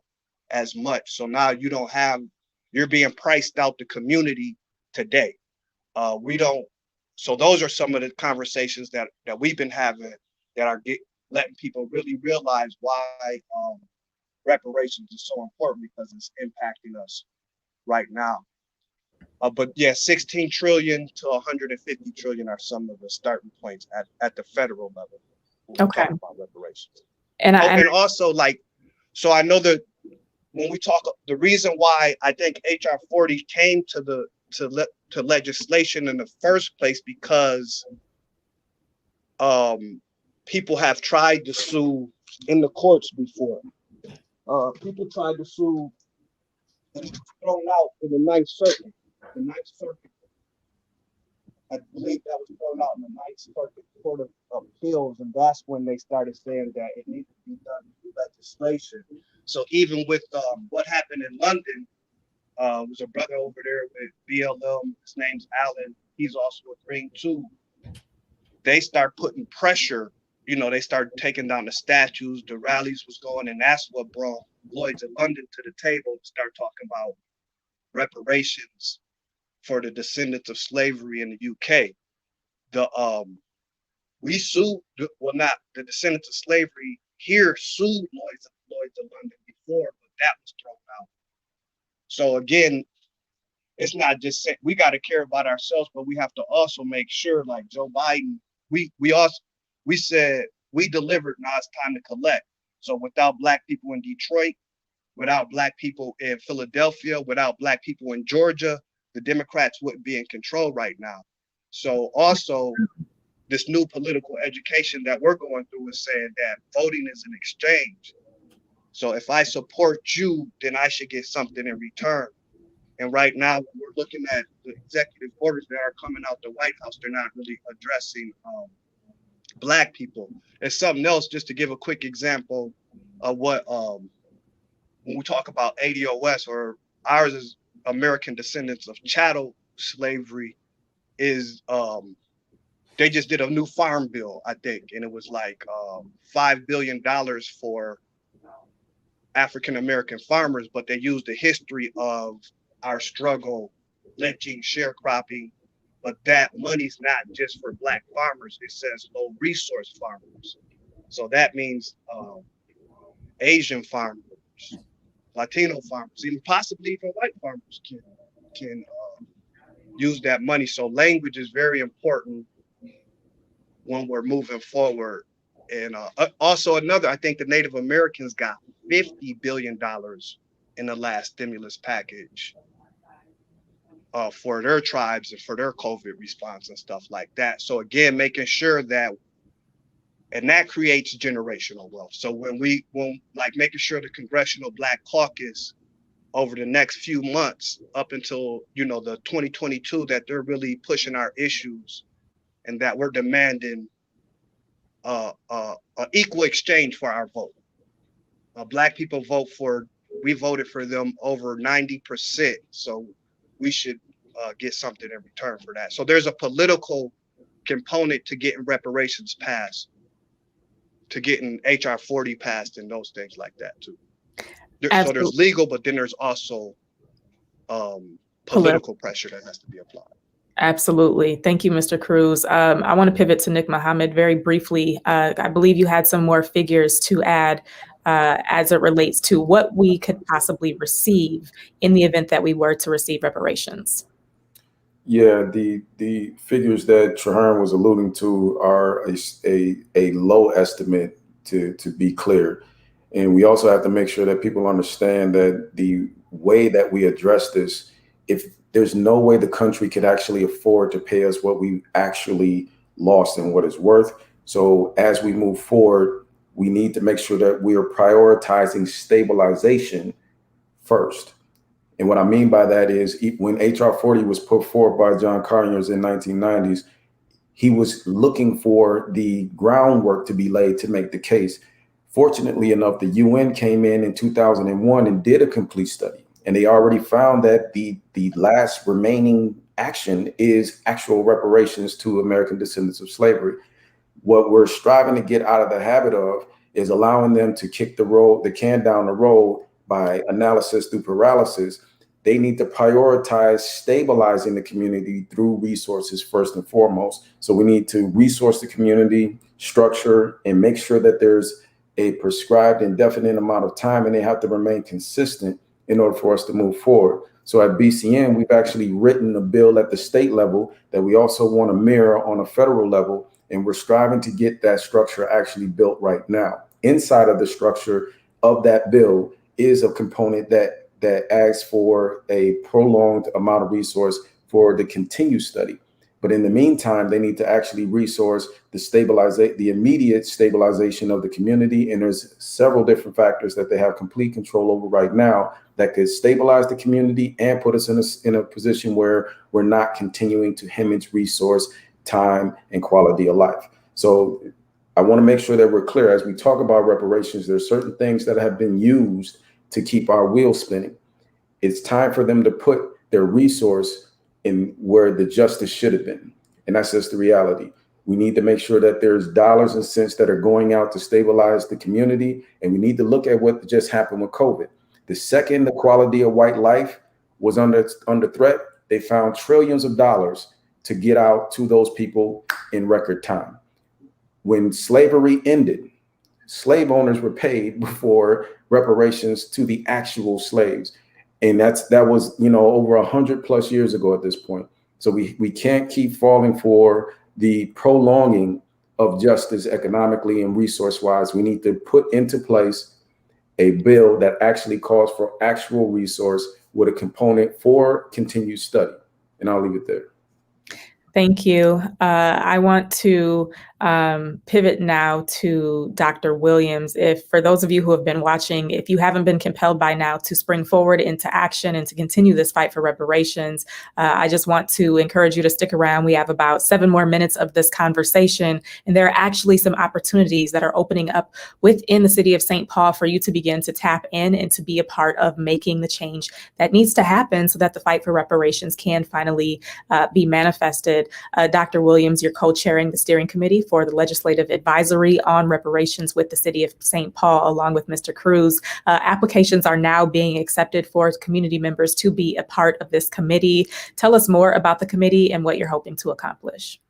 [SPEAKER 7] as much. So now you're being priced out the community today. So those are some of the conversations that we've been having that are letting people really realize why reparations is so important, because it's impacting us right now. But yeah, 16 trillion to 150 trillion are some of the starting points at the federal level when we talk about reparations. And also, like, so I know that when we talk, the reason why I think HR 40 came to legislation in the first place, because people have tried to sue in the courts before. People tried to sue and it was thrown out in the Ninth Circuit. The Ninth Circuit, I believe that was thrown out in the Ninth Circuit Court of Appeals, and that's when they started saying that it needed to be done through legislation. So even with what happened in London, was a brother over there with BLM, his name's Alan, he's also a Green too. They start putting pressure, they started taking down the statues, the rallies was going, and that's what brought Lloyd's of London to the table to start talking about reparations for the descendants of slavery in the UK. We sued, well, not the descendants of slavery here sued Lloyd's of London before, but that was thrown out. So again, it's not just saying we got to care about ourselves, but we have to also make sure, like Joe Biden, we said we delivered, now it's time to collect. So without Black people in Detroit, without Black people in Philadelphia, without Black people in Georgia, the Democrats wouldn't be in control right now. So also, this new political education that we're going through is saying that voting is an exchange. So if I support you, then I should get something in return. And right now, we're looking at the executive orders that are coming out the White House. They're not really addressing Black people. There's something else, just to give a quick example of what, when we talk about ADOS, or ours is American descendants of chattel slavery, is they just did a new farm bill, I think, and it was like $5 billion for African American farmers, but they used the history of our struggle, lynching, sharecropping, but that money's not just for Black farmers. It says low resource farmers. So that means Asian farmers, Latino farmers, even possibly even white farmers can use that money. So language is very important when we're moving forward. And also I think the Native Americans got $50 billion in the last stimulus package for their tribes and for their COVID response and stuff like that. So again, making sure that, and that creates generational wealth. So when making sure the Congressional Black Caucus over the next few months up until, the 2022, that they're really pushing our issues and that we're demanding equal exchange for our vote. Black people we voted for them over 90%. So we should get something in return for that. So there's a political component to getting reparations passed, to getting HR 40 passed, and those things like that too. So there's legal, but then there's also political pressure that has to be applied.
[SPEAKER 1] Absolutely. Thank you, Mr. Cruz. I want to pivot to Nick Mohammed very briefly. I believe you had some more figures to add as it relates to what we could possibly receive in the event that we were to receive reparations.
[SPEAKER 3] Yeah, the figures that Trahern was alluding to are a low estimate, to be clear. And we also have to make sure that people understand that the way that we address this, if there's no way the country could actually afford to pay us what we actually lost and what it's worth. So as we move forward, we need to make sure that we are prioritizing stabilization first. And what I mean by that is when HR 40 was put forward by John Conyers in 1990s, he was looking for the groundwork to be laid to make the case. Fortunately enough, the UN came in 2001 and did a complete study. And they already found that the last remaining action is actual reparations to American descendants of slavery. What we're striving to get out of the habit of is allowing them to kick the can down the road by analysis through paralysis. They need to prioritize stabilizing the community through resources first and foremost. So we need to resource the community, structure, and make sure that there's a prescribed indefinite amount of time, and they have to remain consistent in order for us to move forward. So at BCN, we've actually written a bill at the state level that we also want to mirror on a federal level, and we're striving to get that structure actually built right now. Inside of the structure of that bill is a component that asks for a prolonged amount of resource for the continued study. But in the meantime, they need to actually resource the immediate stabilization of the community. And there's several different factors that they have complete control over right now that could stabilize the community and put us in a position where we're not continuing to hemorrhage resource, time, and quality of life. So I want to make sure that we're clear as we talk about reparations. There's certain things that have been used to keep our wheels spinning. It's time for them to put their resource in where the justice should have been. And that's just the reality. We need to make sure that there's dollars and cents that are going out to stabilize the community. And we need to look at what just happened with COVID. The second the quality of white life was under threat, they found trillions of dollars to get out to those people in record time. When slavery ended, slave owners were paid before reparations to the actual slaves. And that was, over 100+ years ago at this point. So we can't keep falling for the prolonging of justice economically and resource-wise. We need to put into place a bill that actually calls for actual resource with a component for continued study. And I'll leave it there.
[SPEAKER 1] Thank you. I want to pivot now to Dr. Williams. If for those of you who have been watching, if you haven't been compelled by now to spring forward into action and to continue this fight for reparations, I just want to encourage you to stick around. We have about 7 more minutes of this conversation, and there are actually some opportunities that are opening up within the city of St. Paul for you to begin to tap in and to be a part of making the change that needs to happen so that the fight for reparations can finally be manifested. Dr. Williams, you're co-chairing the steering committee for the Legislative Advisory on Reparations with the City of St. Paul, along with Mr. Cruz. Applications are now being accepted for community members to be a part of this committee. Tell us more about the committee and what you're hoping to accomplish.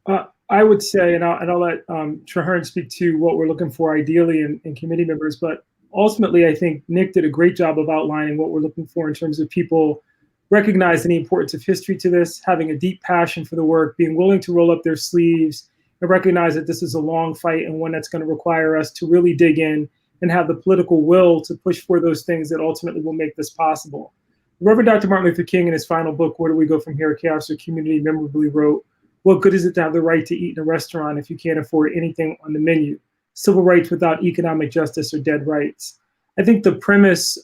[SPEAKER 4] I would say, and I'll let Traherne speak to what we're looking for ideally in committee members, but ultimately, I think Nick did a great job of outlining what we're looking for in terms of people recognizing the importance of history to this, having a deep passion for the work, being willing to roll up their sleeves and recognize that this is a long fight and one that's going to require us to really dig in and have the political will to push for those things that ultimately will make this possible. Reverend Dr. Martin Luther King in his final book, Where Do We Go From Here? Chaos or Community, memorably wrote, "What good is it to have the right to eat in a restaurant if you can't afford anything on the menu? Civil rights without economic justice are dead rights." I think the premise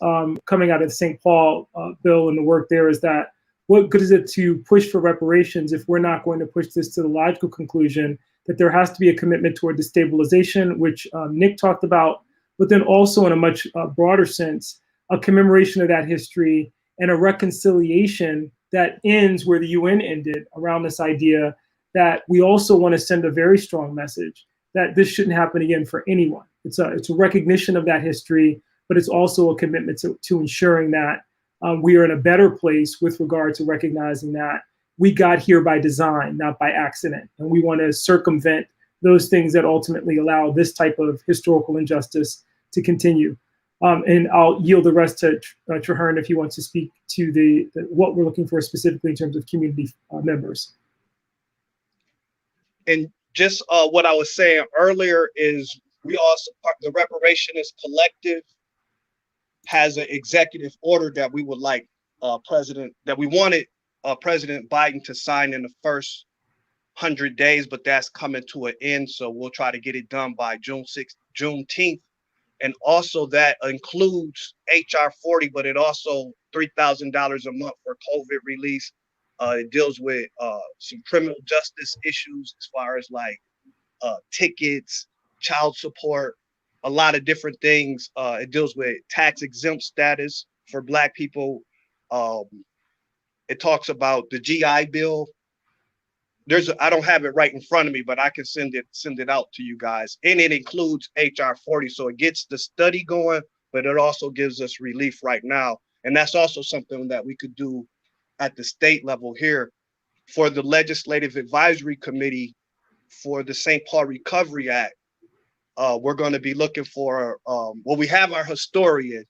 [SPEAKER 4] coming out of the St. Paul bill and the work there is that what good is it to push for reparations if we're not going to push this to the logical conclusion that there has to be a commitment toward the stabilization, which Nick talked about, but then also in a much broader sense, a commemoration of that history and a reconciliation that ends where the UN ended around this idea that we also want to send a very strong message that this shouldn't happen again for anyone. It's a recognition of that history, but it's also a commitment to ensuring that we are in a better place with regard to recognizing that we got here by design, not by accident. And we want to circumvent those things that ultimately allow this type of historical injustice to continue. And I'll yield the rest to Traherne if he wants to speak to what we're looking for specifically in terms of community members.
[SPEAKER 7] And just what I was saying earlier is We also, the Reparations Collective has an executive order that we would like we wanted President Biden to sign in the first 100 days, but that's coming to an end. So we'll try to get it done by Juneteenth. And also that includes HR 40, but it also $3,000 a month for COVID release. It deals with some criminal justice issues as far as like tickets, child support, a lot of different things. It deals with tax exempt status for Black people. It talks about the GI Bill. I don't have it right in front of me, but I can send it out to you guys. And it includes HR 40. So it gets the study going, but it also gives us relief right now. And that's also something that we could do at the state level here. For the Legislative Advisory Committee for the St. Paul Recovery Act, we're going to be looking for, we have our historian,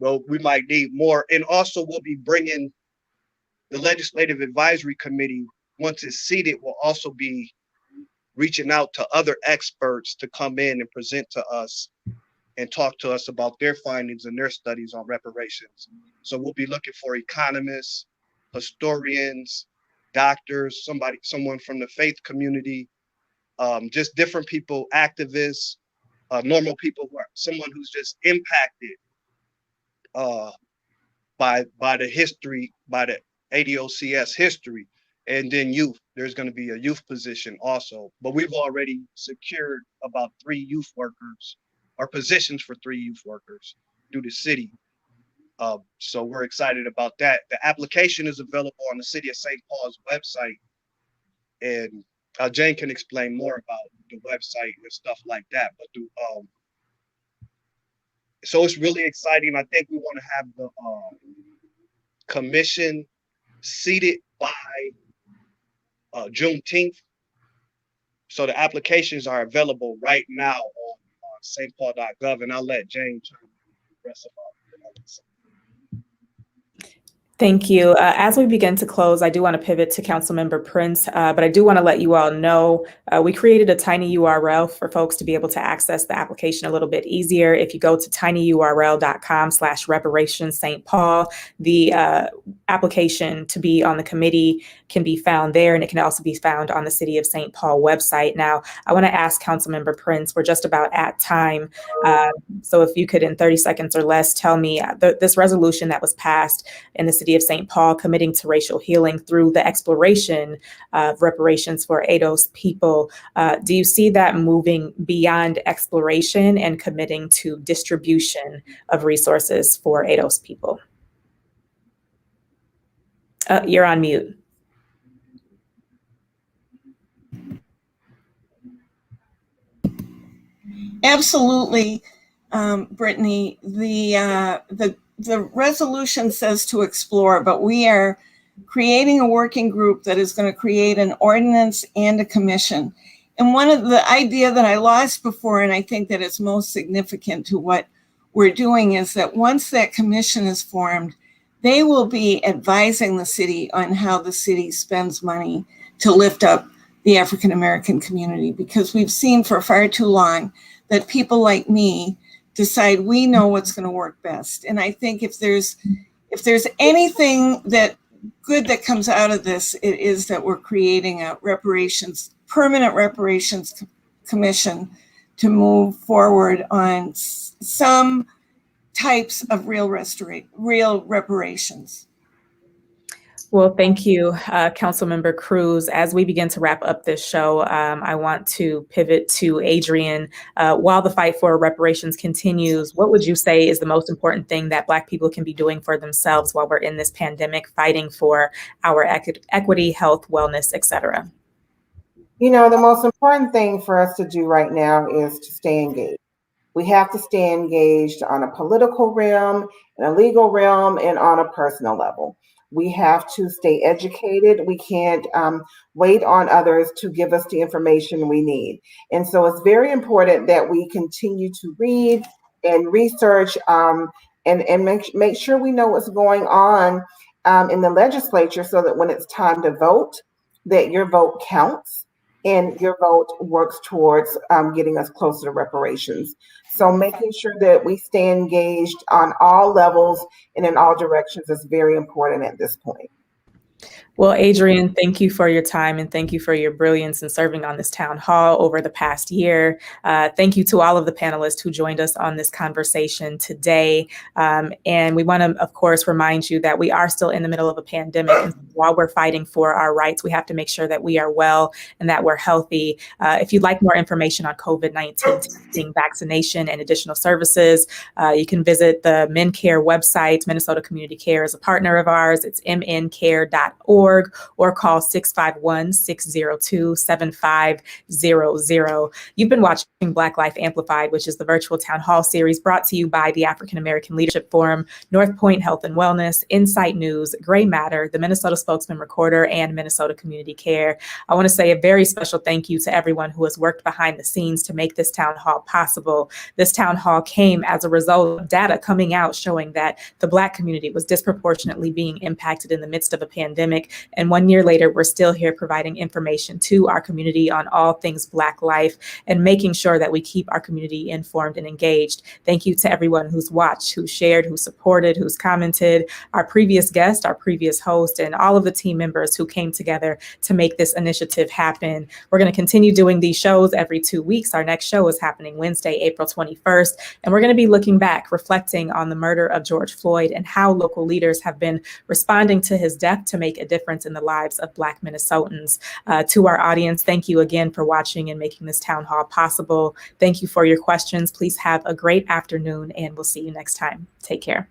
[SPEAKER 7] but we might need more. And also we'll be bringing the Legislative Advisory Committee, once it's seated, will also be reaching out to other experts to come in and present to us and talk to us about their findings and their studies on reparations. So we'll be looking for economists, historians, doctors, someone from the faith community, just different people, activists, normal people, someone who's just impacted by the history, by the ADOCS history. And then youth, there's going to be a youth position also. But we've already secured about 3 youth workers, or positions for 3 youth workers through the city. So we're excited about that. The application is available on the City of St. Paul's website. And Jane can explain more about the website and stuff like that. But so it's really exciting. I think we want to have the commission seated by Juneteenth. So the applications are available right now on stpaul.gov, and I'll let Jane turn the rest about it.
[SPEAKER 1] Thank you. As we begin to close, I do want to pivot to Councilmember Prince, but I do want to let you all know we created a tiny URL for folks to be able to access the application a little bit easier. If you go to tinyurl.com/reparations St. Paul, the application to be on the committee can be found there, and it can also be found on the City of St. Paul website. Now, I want to ask Councilmember Prince, we're just about at time, so if you could in 30 seconds or less tell me this resolution that was passed in the City of St. Paul committing to racial healing through the exploration of reparations for ADOS people. Do you see that moving beyond exploration and committing to distribution of resources for ADOS people? You're on mute.
[SPEAKER 5] Absolutely, Brittany. The resolution says to explore, but we are creating a working group that is going to create an ordinance and a commission. And one of the idea that I lost before, and I think that is most significant to what we're doing, is that once that commission is formed, they will be advising the city on how the city spends money to lift up the African American community, because we've seen for far too long that people like me decide we know what's going to work best. And I think if there's anything that good that comes out of this, it is that we're creating a permanent reparations commission to move forward on some types of real reparations.
[SPEAKER 1] Well, thank you, Councilmember Cruz. As we begin to wrap up this show, I want to pivot to Adrian. While the fight for reparations continues, what would you say is the most important thing that Black people can be doing for themselves while we're in this pandemic, fighting for our equity, health, wellness, et cetera?
[SPEAKER 6] You know, the most important thing for us to do right now is to stay engaged. We have to stay engaged on a political realm, in a legal realm, and on a personal level. We have to stay educated. We can't wait on others to give us the information we need. And so it's very important that we continue to read and research and make sure we know what's going on in the legislature, so that when it's time to vote, that your vote counts. and your vote works towards getting us closer to reparations. So making sure that we stay engaged on all levels and in all directions is very important at this point.
[SPEAKER 1] Well, Adrienne, thank you for your time and thank you for your brilliance in serving on this town hall over the past year. Thank you to all of the panelists who joined us on this conversation today. And we want to, of course, remind you that we are still in the middle of a pandemic. And while we're fighting for our rights, we have to make sure that we are well and that we're healthy. If you'd like more information on COVID-19 testing, vaccination, and additional services, you can visit the MnCare website. Minnesota Community Care is a partner of ours. It's mncare.org. Or call 651-602-7500. You've been watching Black Life Amplified, which is the virtual town hall series brought to you by the African American Leadership Forum, North Point Health and Wellness, Insight News, Gray Matter, the Minnesota Spokesman Recorder, and Minnesota Community Care. I want to say a very special thank you to everyone who has worked behind the scenes to make this town hall possible. This town hall came as a result of data coming out showing that the Black community was disproportionately being impacted in the midst of a pandemic. And 1 year later, we're still here providing information to our community on all things Black life and making sure that we keep our community informed and engaged. Thank you to everyone who's watched, who shared, who supported, who's commented, our previous guest, our previous host, and all of the team members who came together to make this initiative happen. We're going to continue doing these shows every 2 weeks. Our next show is happening Wednesday, April 21st, and we're going to be looking back, reflecting on the murder of George Floyd and how local leaders have been responding to his death to make a difference in the lives of Black Minnesotans. To our audience, thank you again for watching and making this town hall possible. Thank you for your questions. Please have a great afternoon, and we'll see you next time. Take care.